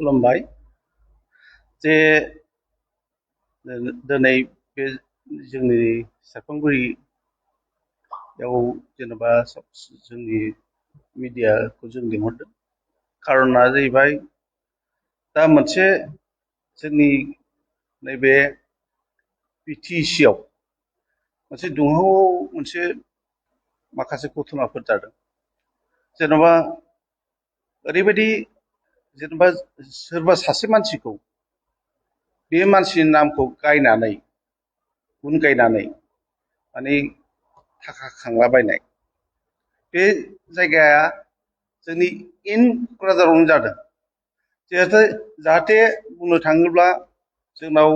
खुलुमबाय जे दिनै बे जोंनि सेरफांगुरियाव जेनेबा जोंनि मिडियाखौ जों लिंहरदों खारना जाहैबाय दा मोनसे जोंनि नैबे BTC आव मोनसे दुंहाव मोनसे माखासे घटनाफोर जादों जेनेबा ओरैबायदि जेनेबा सोरबा सासे मानसिखौ बे मानसिनि नामखौ गायनानै गुन गायनानै माने थाखा खांलाबायनाय बे जायगाया जोंनि इन क'क्राझारावनो जादों जाहाथे बुंनो थाङोब्ला जोंनाव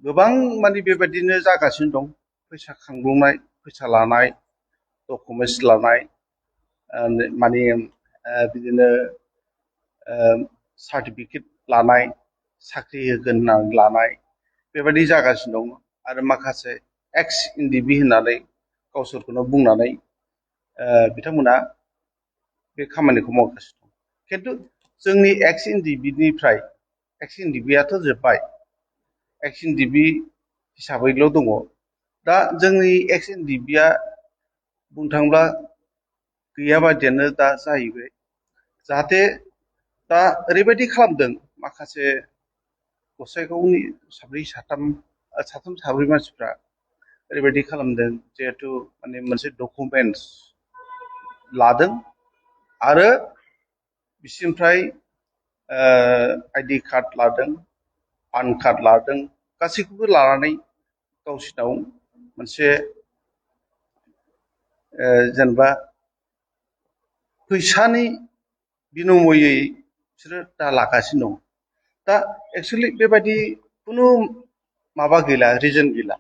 गोबां माने बेबायदिनो जागासिनो दं फैसा खांब्लंनाय फैसा लानाय डकुमेन्टस लानाय माने बिदिनो सार्टिफिकेट लानाय साख्रि होगोन होननानै लानाय बेबायदि जागासिनो दं आरो माखासे एक्स NDB होननानै गावसोरखौनो बुंनानै बिथांमोना बे खामानिखौ मावगासिनो दं खिन्थु जोंनि एक्स NDBनिफ्राय एक्स NDBआथ' जोब्बाय एक्स NDB हिसाबैल' दङ दा जोंनि एक्स NDBआ बुंनो थाङोब्ला गैया बादियानो दा जाहैबाय जाहाथे दा ओरैबायदि खालामदों माखासे गसाइगावनि साथाम साब्रै मानसिफ्रा ओरैबायदि खालामदों जिहेथु माने मोनसे डकुमेन्टस लादों आरो बिसिनिफ्राय ID कार्ड लादों पान कार्ड लादों गासैखौबो लानानै गावसिनाव मोनसे जेनेबा फैसानि बिनिमयै बिसोरो दा लागासिनो दं दा एक्सुवेलि बेबायदि खुनु माबा गैला रिजन गैला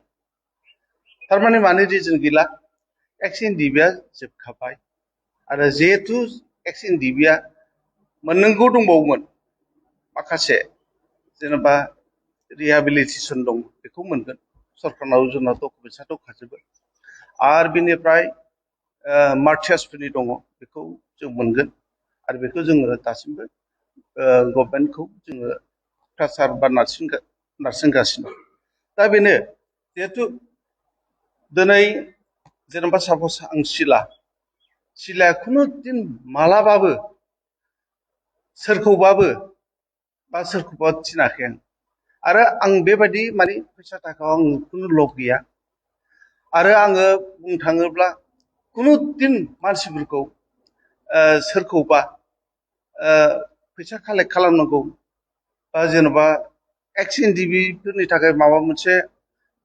थारमाने मानो रिजन गैला एक्स NDBआ जोबखाबाय आरो जिहेथु एक्स NDBआ मोननांगौ दंबावोमोन माखासे जेनेबा रिहेबिलिटेसन दं बेखौ मोनगोन सरकारनाव जोंना डकुमेन्टसा दंखाजोबो आरो बिनिफ्राय मार्टियार्सफोरनि दङ बेखौ जों मोनगोन आरो बेखौ जोङो दासिमबो गभर्नमेन्टखौ जोङो प्रेसार बा नारसिनगासिनो दा बेनो जिहेथु दिनै जेनेबा सापस आं सिलाया खुनु दिन मालाबाबो सोरखौबाबो बा सोरखौबा थिनाखै आरो आं बेबायदि माने फैसा थाखायाव आं खुनु लब गैया आरो आङो बुंनो थाङोब्ला खुनु दिन मानसिफोरखौ सोरखौबा फैसा कालेक्ट खालामनांगौ बा जेनेबा एक्स NDBफोरनि थाखाय माबा मोनसे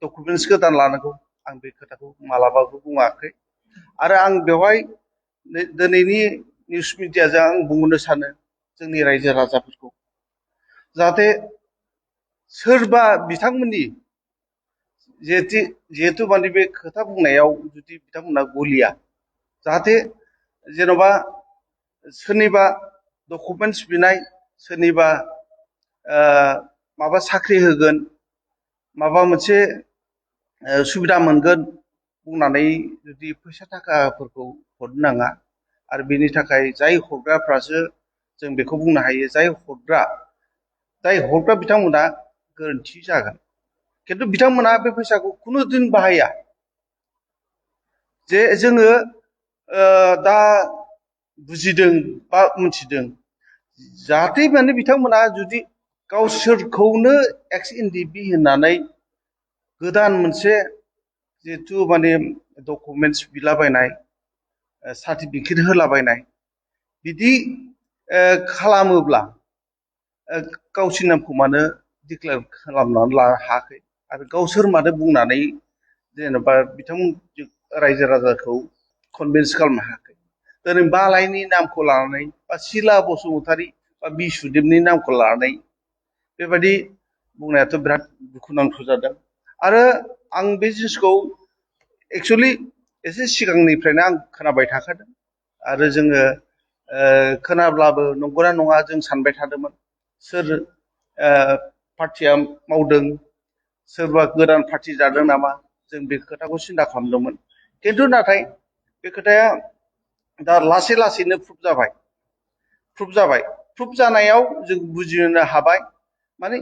डकुमेन्टस गोदान लानांगौ आं बे खोथाखौ मालाबाबो बुङाखै आरो आं बेवहाय दिनैनि निउस मिडियाजों आं बुंनो सानो जोंनि रायजो राजाफोरखौ जाहाथे सोरबा बिथांमोननि जिहेतु माने बे खोथा बुंनायाव जुदि बिथांमोना गलिया जाहाथे जेन'बा सोरनिबा डकुमेन्टस बिनाय सोरनिबा माबा साख्रि होगोन माबा मोनसे सुबिदा मोनगोन बुंनानै जुदि फैसा थाखाफोरखौ हरनो नाङा आरो बेनि थाखाय जाय हरग्राफ्रासो जों बेखौ बुंनो हायो जाय हरग्रा बिथांमोना गोरोन्थि जागोन खिन्थु बिथांमोना बे फैसाखौ खुनु दिन बाहाया जे जोङो दा बुजिदों बा मिथिदों जाहाथे माने बिथांमोना जुदि गावसोरखौनो एक्स NDB होननानै गोदान मोनसे जिहेथु माने डकुमेन्टस बिलाबायनाय सार्टिफिकेट होलाबायनाय बिदि खालामोब्ला गावसोरनि नामखौ मानो डिक्लेयार खालामनानै लानो हायाखै आरो गावसोर मानो बुंनानै जेनेबा बिथांमोन रायजो राजाखौ कनभिन्स खालामनो हायाखै दिनै बालायनि नामखौ लानानै बा सिला बसुमतारी बा बिसुदेबनि नामखौ लानानै बेबायदि बुंनायाथ' बिराद दुखुनांथाव जादों आरो आं बे जिनिसखौ एक्सुवेलि एसे सिगांनिफ्रायनो आं खोनाबाय थाखादों आरो जोङो खोनाब्लाबो नंगौना नङा जों सानबाय थादोंमोन सोर पार्टिया मावदों सोरबा गोदान पार्टि जादों नामा जों बे खोथाखौ सिन्था खालामदोंमोन खिन्थु नाथाय बे खोथाया दा लासै लासैनो प्रुफ प्रुफ जानायाव जों बुजिनो हाबाय माने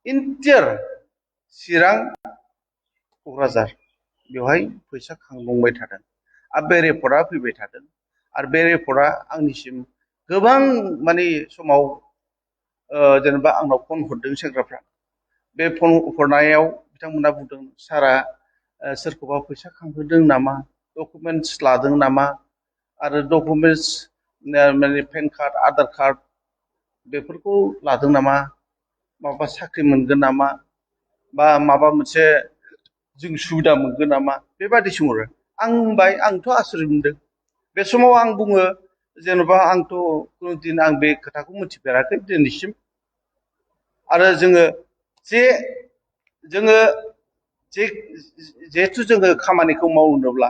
इन्टियार चिरां क'क्राझार बेवहाय फैसा खांबोबाय थादों आरो बे रिपर्टआ फैबाय थादों आरो बे रिपर्टआ आंनिसिम गोबां माने समाव जेनेबा आंनाव फन हरदों सेंग्राफ्रा बे फन हरनायाव बिथांमोना बुंदों सारा सोरखौबा फैसा खांहोदों नामा डकुमेन्टस लादों नामा आरो डकुमेन्टस माने पेन कार्ड आधार कार्ड बेफोरखौ लादों नामा माबा साख्रि मोनगोन नामा बा माबा मोनसे जों सुबिदा मोनगोन नामा बेबादि सोंहरो आं बुंबाय आंथ' आसरित मोनदों बे समाव आं बुङो जेन'बा आंथ' कुनुदिन आं बे खोथाखौ मिथिफेराखै दिनैसिम आरो जोङो जिहेथु जोङो खामानिखौ मावनोब्ला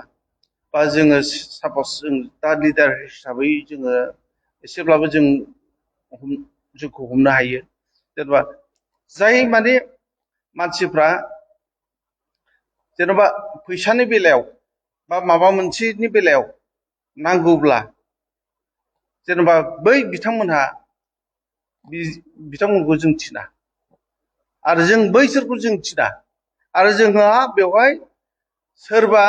बा जोङो सापस जों दा लिडार हिसाबै जोङो एसेब्लाबो जोंखौ हमनो हायो जेनेबा जाय माने मानसिफ्रा जेनेबा फैसानि बेलायाव बा माबा मोनसेनि बेलायाव नांगौब्ला जेनेबा बै बिथांमोनखौ जों थिना आरो जों बैसोरखौ जों थिना आरो जोंहा बेवहाय सोरबा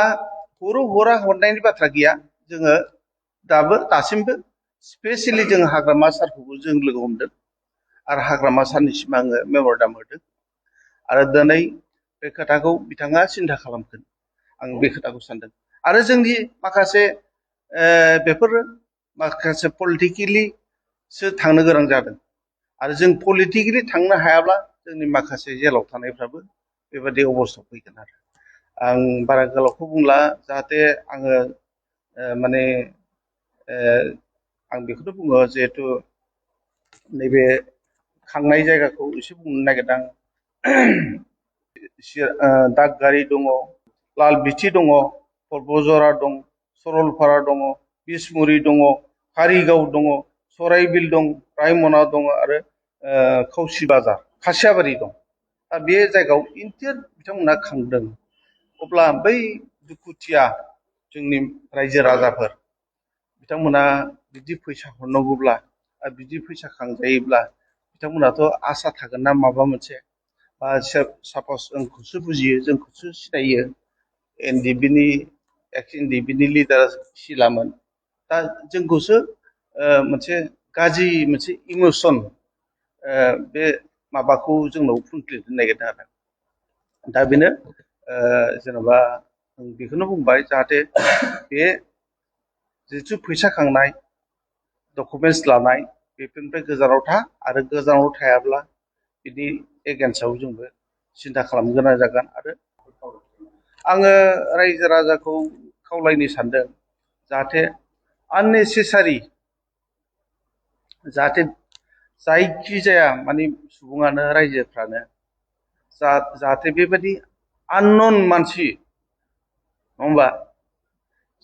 हरा हरनायनि बाथ्रा गैया जोङो दासिमबो स्पेसियेलि जों हाग्रामा सारखौबो जों लोगो हमदों आरो हाग्रामा सारनिसिम आङो मेम'रेन्डाम होदों आरो दिनै बे खोथाखौ बिथाङा सिन्था खालामगोन आं बे खोथाखौ सानदों आरो जोंनि बेफोरो माखासे पलिटिकेलिसो थांनो गोनां जादों आरो जों पलिटिकेलि थांनो हायाब्ला जोंनि माखासे जेलाव थानायफ्राबो बेबादि अबस्थायाव फैगोन आरो आं बारा गोलावखौ बुंला जाहाथे आङो माने आं बेखौनो बुङो जिहेथु नैबे खांनाय जायगाखौ एसे बुंनो नागिरदों दागगारि दङ लालबिथि दङ पर्बजरा दं सरलपारा दङ बिसमुरि दङ कारिगाव दङ सराइबिल दं रायमना दङ आरो खावसि बाजार खासियाबारि दं दा बे जायगायाव इन्टियार बिथांमोना खांदों अब्ला बै दुखुथिया जोंनि रायजो राजाफोर बिथांमोना बिदि फैसा हरनांगौब्ला आरो बिदि फैसा खांजायोब्ला बिथांमोनाथ' आसा थागोन ना माबा मोनसे बा सापस जोंखौसो बुजियो जोंखौसो सिनायो एक्स एनडिपिनि लिडार सिलामोन दा जोंखौसो मोनसे गाज्रि मोनसे इमोसन बे माबाखौ जोंनाव फुनख्लिनो नागिरदों आरो दा बेनो जेन'बा आं बेखौनो बुंबाय जाहाथे बे जिथु फैसा खांनाय डकुमेन्टस लानाय बेफोरनिफ्राय गोजानाव था आरो गोजानाव थायाब्ला बिनि एगेन्स्टआव जोंबो सिन्था खालामनो गोनां जागोन आरो आङो रायजो राजाखौ खावलायनो सानदों जाहाथे आननेसेसारि जाहाथे जायखिजाया माने सुबुङानो रायजोफ्रानो जाहाथे बेबायदि आननन मानसि नङा होमबा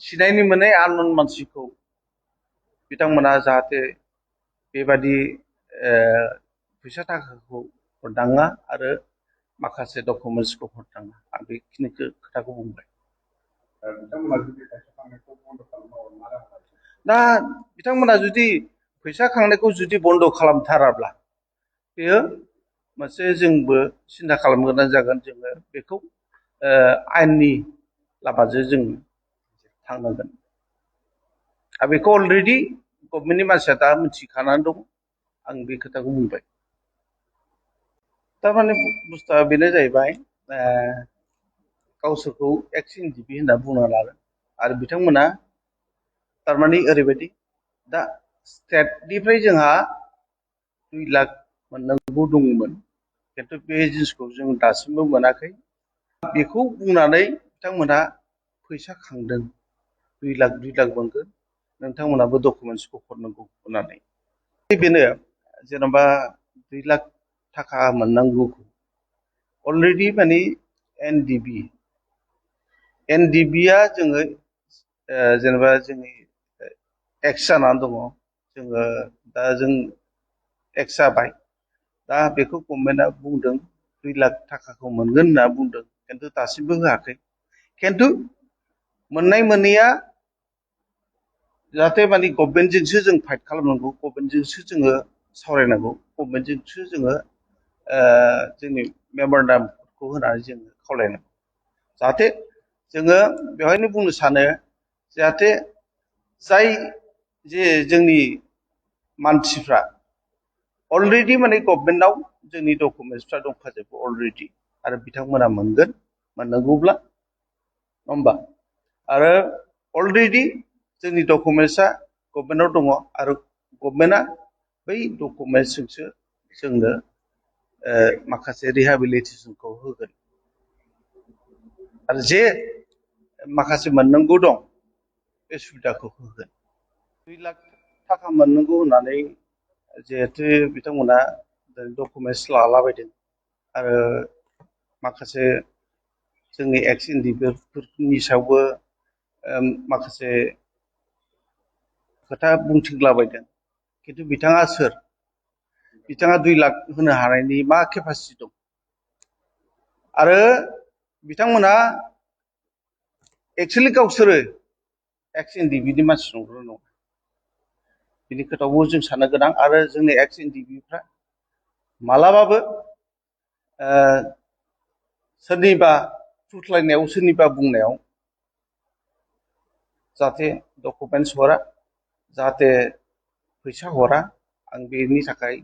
सिनायनो मोनै आननन मानसिखौ बिथांमोना जाहाथे बेबादि फैसा थाखाखौ हरनाङा आरो माखासे डकुमेन्टसखौ हरनाङा आं बेखिनिखौ खोथाखौ बुंबाय दा बिथांमोना जुदि फैसा खांनायखौ जुदि बन्द' खालामथाराब्ला बेयो मोनसे जोंबो सिन्था खालामनो गोनां जागोन जोङो बेखौ आयेननि लामाजों जों थांनांगोन आरो बेखौ अलरेडि गभर्नमेन्टनि मानसिया दा मिथिखानानै दं आं बे खोथाखौ बुंबाय थारमाने बुस्थुआ बेनो जाहैबाय गावसोरखौ एक्स एनडिपि होनना बुंना लागोन आरो बिथांमोना थारमाने ओरैबायदि दा स्टेटनिफ्राय जोंहा 2 लाख मोननांगौ दंमोन खिन्थु बे जिनिसखौ जों दासिमबो मोनाखै बेखौ बुंनानै बिथांमोनहा फैसा खांदों 2 लाख मोनगोन नोंथांमोनाबो डकुमेन्टसखौ हरनांगौ होननानै बेनो जेनेबा 2 लाख थाखा मोननांगौखौ अलरेडि माने एनडिबिया जोङो जेनेबा जोंनि एक्स जानानै दङ जोङो दा जों एक्स जाबाय दा बेखौ गभर्नमेन्टआ बुंदों 2 लाख थाखाखौ मोनगोन होनना बुंदों खिन्थु दासिमबो होआखै खिन्थु मोननाय मोनैया जाहाथे माने गभर्नमेन्टजोंसो जों फाइट खालामनांगौ गभर्नमेन्टजोंसो जोङो सावरायनांगौ गभर्नमेन्टजोंसो जोङो जोंनि मेम'रेन्डामखौ होनानै जोङो खावलायनांगौ जाहाथे जोङो बेवहायनो बुंनो सानो जाहाथे जाय जे जोंनि मानसिफ्रा अलरेडि माने गभर्नमेन्टआव जोंनि डकुमेन्टसफ्रा दंखाजोबो अलरेडि आरो बिथांमोना मोनगोन मोननांगौब्ला नङा होमबा आरो अलरेडि जोंनि डकुमेन्टसा गभर्नमेन्टआव दङ आरो गभर्नमेन्टआ बै डकुमेन्टसजोंसो जोंनो माखासे रिहेबिलिटेसनखौ होगोन आरो जे माखासे मोननांगौ दं बे सुबिदाखौ होगोन 2 लाख थाखा मोननांगौ होननानै जिहेथु बिथांमोना डकुमेन्टस लालाबायदों आरो माखासे जोंनि एक्स इन्डिफोरनि सायावबो माखासे खोथा बुंथिंलाबायदों खिन्थु बिथाङा सोर बिथाङा 2 लाख होनो हानायनि मा केपासिटि दं आरो बिथांमोना एक्सुवेलि गावसोरो एक्स इन्डिभिनि मानसि नंगौना नङा बिनि खोथाखौबो जों साननो गोनां आरो जोंनि एक्स इन्डिभिफ्रा मालाबाबो सोरनिबा थुख्लायनायाव सोरनिबा बुंनायाव जाहाथे डकुमेन्टस हरा जाहाथे फैसा हरा आं बेनि थाखाय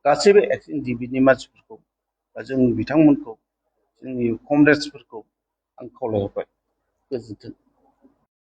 गासैबो एक्स इन्डिभिनि मानसिफोरखौ बा जोंनि बिथांमोनखौ जोंनि कमरेड्सफोरखौ आं खावलायहरबाय गोजोन्थों